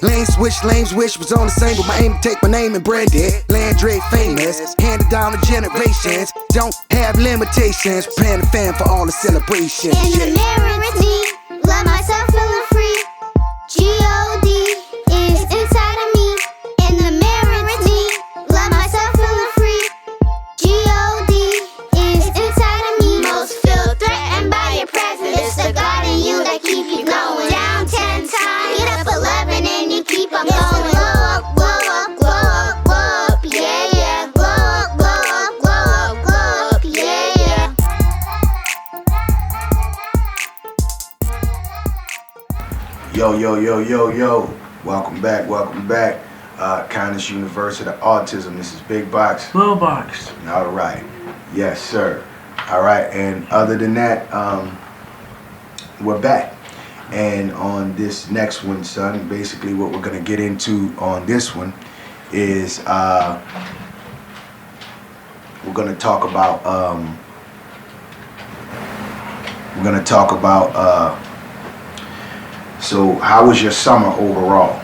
Lane switch, lanes wish was on the same, but my aim to take my name and brand it. Landry famous, handed down the generations. Don't have limitations, preparing the fan for all the celebrations. In the mirror with me, love myself feeling free. G-O-D is inside of me. In the mirror with me, love myself feeling free. G-O-D is inside of me. Most feel threatened by your presence. It's the God in you that keep you going. Down 10 times, get up 11 and you keep on going. Glow up, glow up, glow up, glow up, yeah, yeah. Glow up, glow up, glow up, glow up, yeah, yeah. Yo. Welcome back. Connis University of Autism. This is Big Boxx. Lil Boxx. All right. Yes, sir. All right. And other than that, we're back. And on this next one, son, basically what we're going to get into on this one is we're going to talk about so how was your summer overall?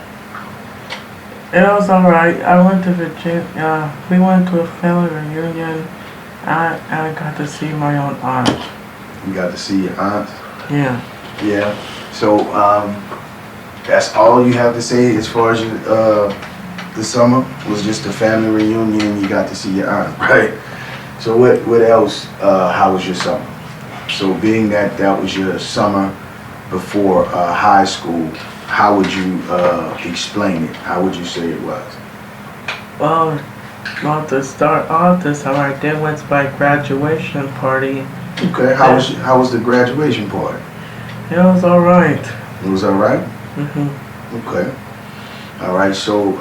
It was alright. I went to Virginia. We went to a family reunion. I got to see my own aunt. You got to see your aunt? Yeah. Yeah. So that's all you have to say as far as the summer was just a family reunion. You got to see your aunt, right? So what else? How was your summer? So being that was your summer before high school, how would you explain it? How would you say it was? Well, to start off this summer, I did went to my graduation party. Okay. How was the graduation party? It was alright. It was all right? Mm-hmm. Okay. All right. So,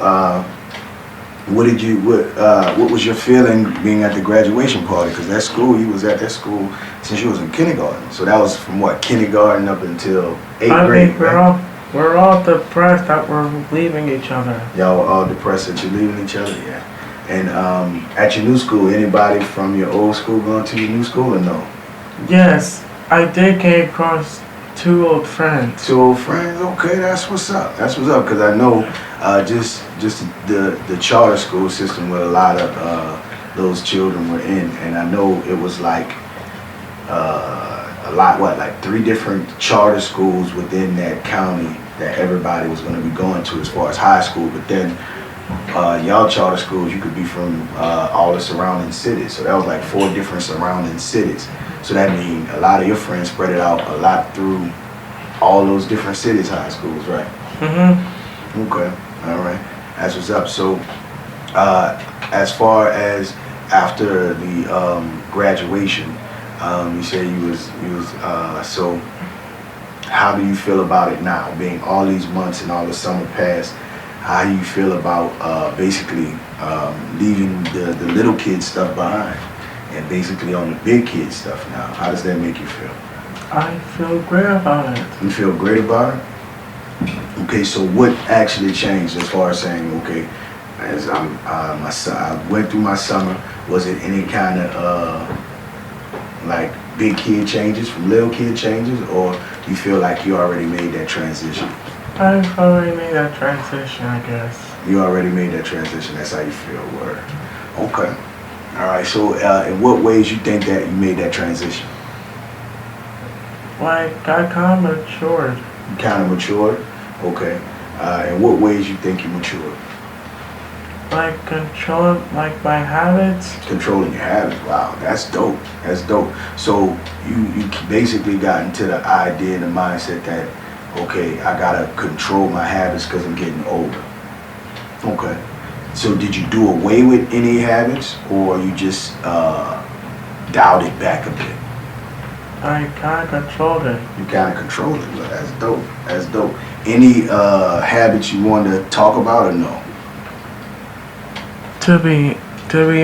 what was your feeling being at the graduation party? Because that school, you was at that school since you was in kindergarten. So that was from what, kindergarten up until 8th grade, right? We're all depressed that we're leaving each other. Y'all were all depressed that you're leaving each other, yeah. And at your new school, anybody from your old school going to your new school or no? Yes, I did came across 2 old friends. 2 old friends? Okay, that's what's up. Because I know just the charter school system where a lot of those children were in, and I know it was like like 3 different charter schools within that county that everybody was going to be going to as far as high school. But then y'all charter schools, you could be from all the surrounding cities. So that was like 4 different surrounding cities. So that means a lot of your friends spread it out a lot through all those different cities, high schools, right? Mm-hmm. Okay, all right. That's what's up. So as far as after the graduation, you said you was so how do you feel about it now, being all these months and all the summer past? How do you feel about basically leaving the little kid stuff behind and basically on the big kid stuff now? How does that make you feel? I feel great about it. You feel great about it? Okay, so what actually changed as far as saying, okay, as I went through my summer, was it any kind of like big kid changes from little kid changes, or you feel like you already made that transition? I've already made that transition, I guess. You already made that transition, that's how you feel, word. Okay. All right, so in what ways you think that you made that transition? Like, I kind of matured. You kind of matured? Okay. In what ways you think you matured? Like, controlling, like, my habits. Controlling your habits, wow, that's dope. That's dope. So you basically got into the idea and the mindset that, okay, I gotta control my habits because I'm getting older. Okay. So did you do away with any habits, or you just dialed it back a bit? I kind of controlled it. You kind of controlled it. Well, that's dope. That's dope. Any habits you want to talk about or no? To be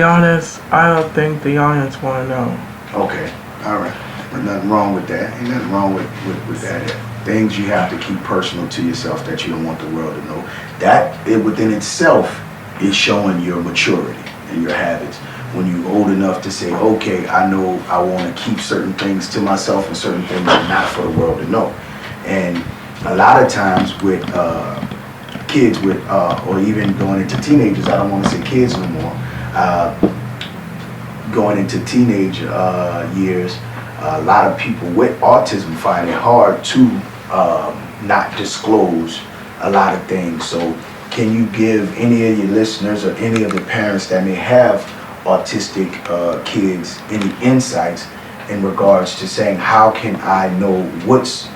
honest, I don't think the audience want to know. Okay. All right. But nothing wrong with that. Ain't nothing wrong with that. Things you have to keep personal to yourself that you don't want the world to know. That within itself is showing your maturity and your habits. When you're old enough to say, okay, I know I want to keep certain things to myself and certain things not for the world to know. And a lot of times with kids with, or even going into teenagers, I don't want to say kids no more, going into teenage years, a lot of people with autism find it hard to not disclose a lot of things. So can you give any of your listeners or any of the parents that may have autistic kids any insights in regards to saying, how can I know what's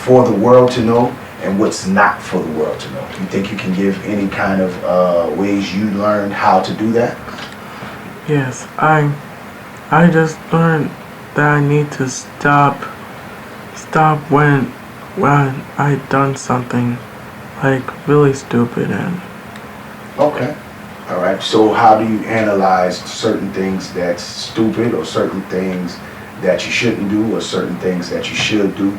for the world to know and what's not for the world to know? You think you can give any kind of ways you learned how to do that? Yes, I just learned that I need to stop when I done something like really stupid. And Okay. All right. So how do you analyze certain things that's stupid, or certain things that you shouldn't do, or certain things that you should do?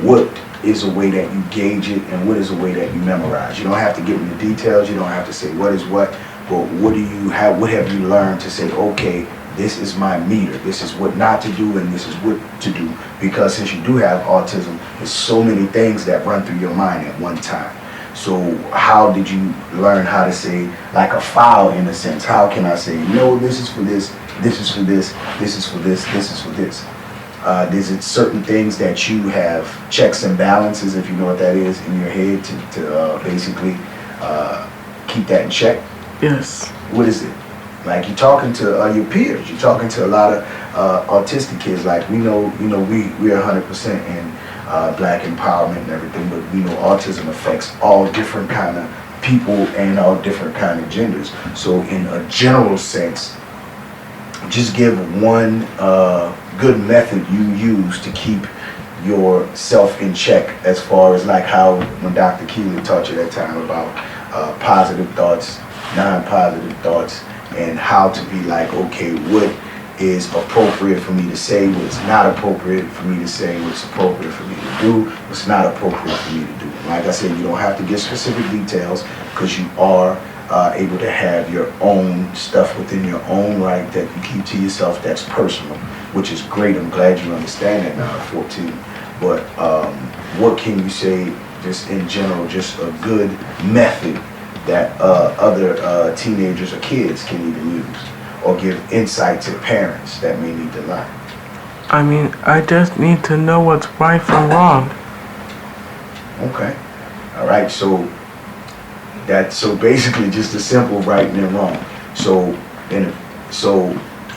What is a way that you gauge it, and what is a way that you memorize? You don't have to get into details. You don't have to say what is what, but what do you have? What have you learned to say? Okay, this is my meter. This is what not to do, and this is what to do. Because since you do have autism, there's so many things that run through your mind at one time. So how did you learn how to say, like a file in a sense? How can I say, no, this is for this, this is for this, this is for this, this is for this? Is it certain things that you have checks and balances, if you know what that is, in your head to basically keep that in check? yes, What is it? Like, you're talking to your peers, you're talking to a lot of autistic kids. Like, we know, we're 100% in black empowerment and everything, but we know autism affects all different kind of people and all different kind of genders. So in a general sense, just give one good method you use to keep yourself in check, as far as like how when Dr. Keelan taught you that time about positive thoughts, non-positive thoughts, and how to be like, okay, what is appropriate for me to say, what's not appropriate for me to say, what's appropriate for me to do, what's not appropriate for me to do. Like I said, you don't have to get specific details, because you are able to have your own stuff within your own right that you keep to yourself that's personal, which is great. I'm glad you understand that now at 14. But what can you say, just in general, just a good method that other teenagers or kids can even use, or give insight to parents that may need to learn? I mean, I just need to know what's right from wrong. Okay. All right. So basically just a simple right and wrong. So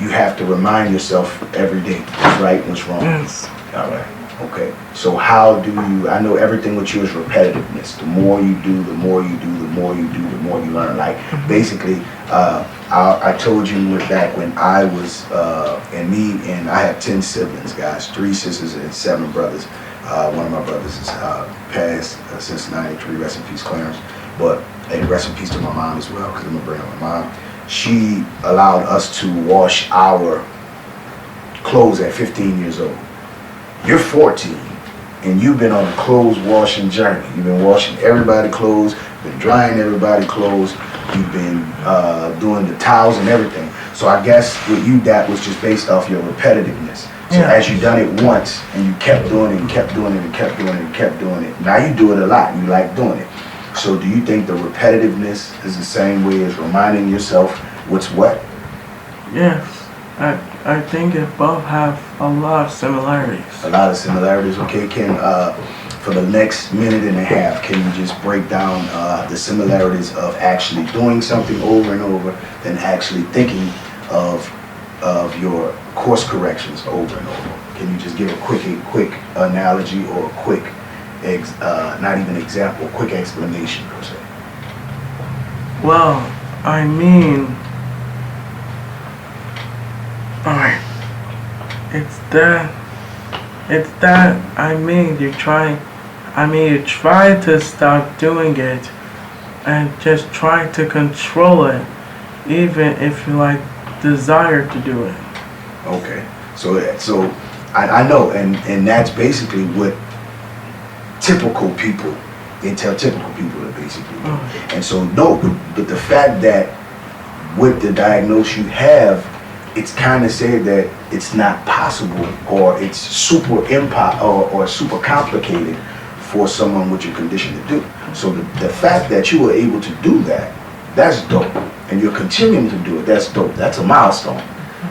you have to remind yourself every day what's right and what's wrong. Yes. All right. Okay. So how do you? I know everything with you is repetitiveness. The more you do, the more you do, the more you do, the more you learn. Like basically, I told you back when I was and I have 10 siblings, guys, 3 sisters and 7 brothers. One of my brothers is passed since '93. Rest in peace, Clarence. But and rest in peace to my mom as well, because I'm gonna bring up my mom. She allowed us to wash our clothes at 15 years old. You're 14, and you've been on a clothes washing journey. You've been washing everybody's clothes, been drying everybody's clothes. You've been doing the towels and everything. So I guess with you, that was just based off your repetitiveness. So Yeah. as you done it once, and you kept doing it, and kept doing it, and kept doing it, and kept doing it. Now you do it a lot. You like doing it. So do you think the repetitiveness is the same way as reminding yourself what's what? Yes, I think it both have a lot of similarities. A lot of similarities. Okay, Ken, for the next minute and a half, can you just break down the similarities of actually doing something over and over, than actually thinking of your course corrections over and over? Can you just give a quick analogy, or a quick, not even example, quick explanation per se? Well, I mean, alright, it's that, I mean, you try to stop doing it, and just try to control it, even if you desire to do it. Okay, so I know, and that's basically what typical people, they tell typical people to basically do. And so no, but the fact that with the diagnosis you have, it's kind of said that it's not possible, or it's super super complicated for someone with your condition to do. So the fact that you were able to do that, that's dope. And you're continuing to do it, that's dope. That's a milestone.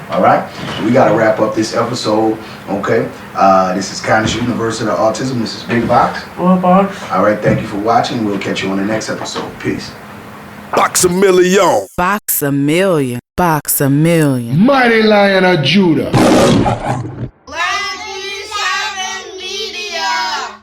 All right? So we got to wrap up this episode, okay? This is Connis University of Autism. This is Big Boxx. Lil Boxx. All right, thank you for watching. We'll catch you on the next episode. Peace. Boxx-A-Million. Boxx-A-Million. Boxx-A-Million. Mighty Lion of Judah.